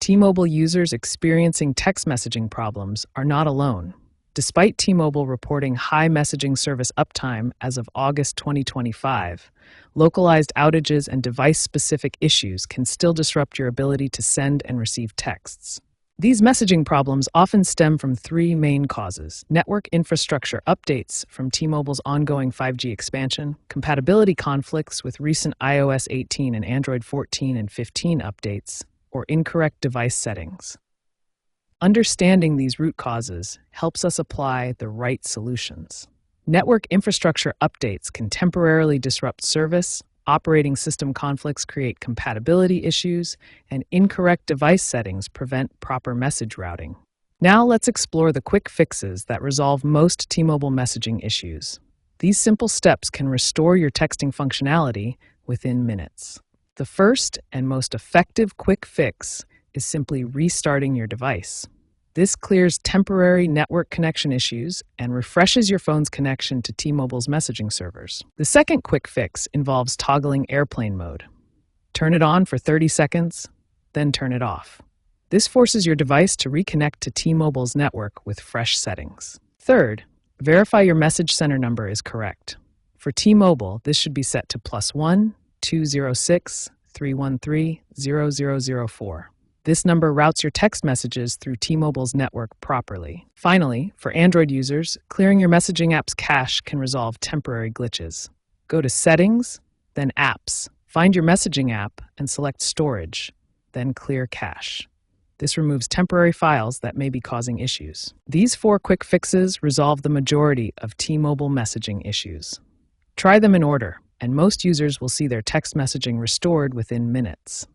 T-Mobile users experiencing text messaging problems are not alone. Despite T-Mobile reporting high messaging service uptime as of August 2025, localized outages and device-specific issues can still disrupt your ability to send and receive texts. These messaging problems often stem from three main causes: network infrastructure updates from T-Mobile's ongoing 5G expansion, compatibility conflicts with recent iOS 18 and Android 14 and 15 updates, or incorrect device settings. Understanding these root causes helps us apply the right solutions. Network infrastructure updates can temporarily disrupt service, operating system conflicts create compatibility issues, and incorrect device settings prevent proper message routing. Now let's explore the quick fixes that resolve most T-Mobile messaging issues. These simple steps can restore your texting functionality within minutes. The first and most effective quick fix is simply restarting your device. This clears temporary network connection issues and refreshes your phone's connection to T-Mobile's messaging servers. The second quick fix involves toggling airplane mode. Turn it on for 30 seconds, then turn it off. This forces your device to reconnect to T-Mobile's network with fresh settings. Third, verify your message center number is correct. For T-Mobile, this should be set to +1 206 313 0004. This number routes your text messages through T-Mobile's network properly. Finally, for Android users, clearing your messaging app's cache can resolve temporary glitches. Go to Settings, then Apps. Find your messaging app and select Storage, then Clear Cache. This removes temporary files that may be causing issues. These 4 quick fixes resolve the majority of T-Mobile messaging issues. Try them in order, and most users will see their text messaging restored within minutes.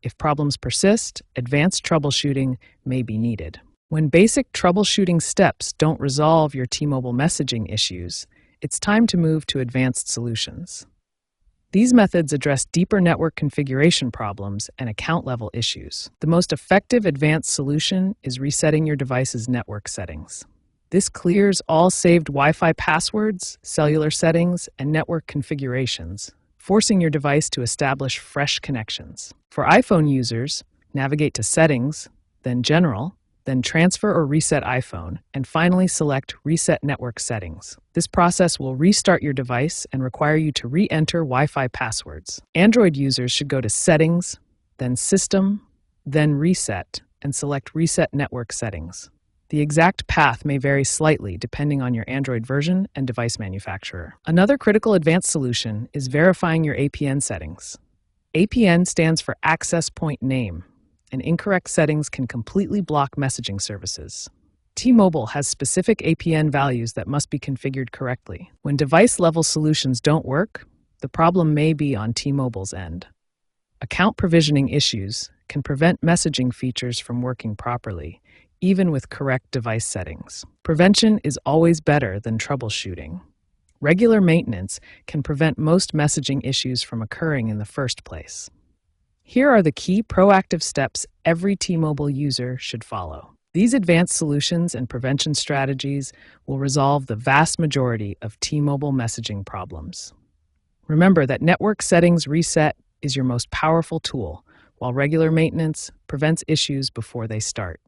If problems persist, advanced troubleshooting may be needed. When basic troubleshooting steps don't resolve your T-Mobile messaging issues, it's time to move to advanced solutions. These methods address deeper network configuration problems and account-level issues. The most effective advanced solution is resetting your device's network settings. This clears all saved Wi-Fi passwords, cellular settings, and network configurations, forcing your device to establish fresh connections. For iPhone users, navigate to Settings, then General, then Transfer or Reset iPhone, and finally select Reset Network Settings. This process will restart your device and require you to re-enter Wi-Fi passwords. Android users should go to Settings, then System, then Reset, and select Reset Network Settings. The exact path may vary slightly depending on your Android version and device manufacturer. Another critical advanced solution is verifying your APN settings. APN stands for Access Point Name, and incorrect settings can completely block messaging services. T-Mobile has specific APN values that must be configured correctly. When device-level solutions don't work, the problem may be on T-Mobile's end. Account provisioning issues can prevent messaging features from working properly, even with correct device settings. Prevention is always better than troubleshooting. Regular maintenance can prevent most messaging issues from occurring in the first place. Here are the key proactive steps every T-Mobile user should follow. These advanced solutions and prevention strategies will resolve the vast majority of T-Mobile messaging problems. Remember that network settings reset is your most powerful tool, while regular maintenance prevents issues before they start.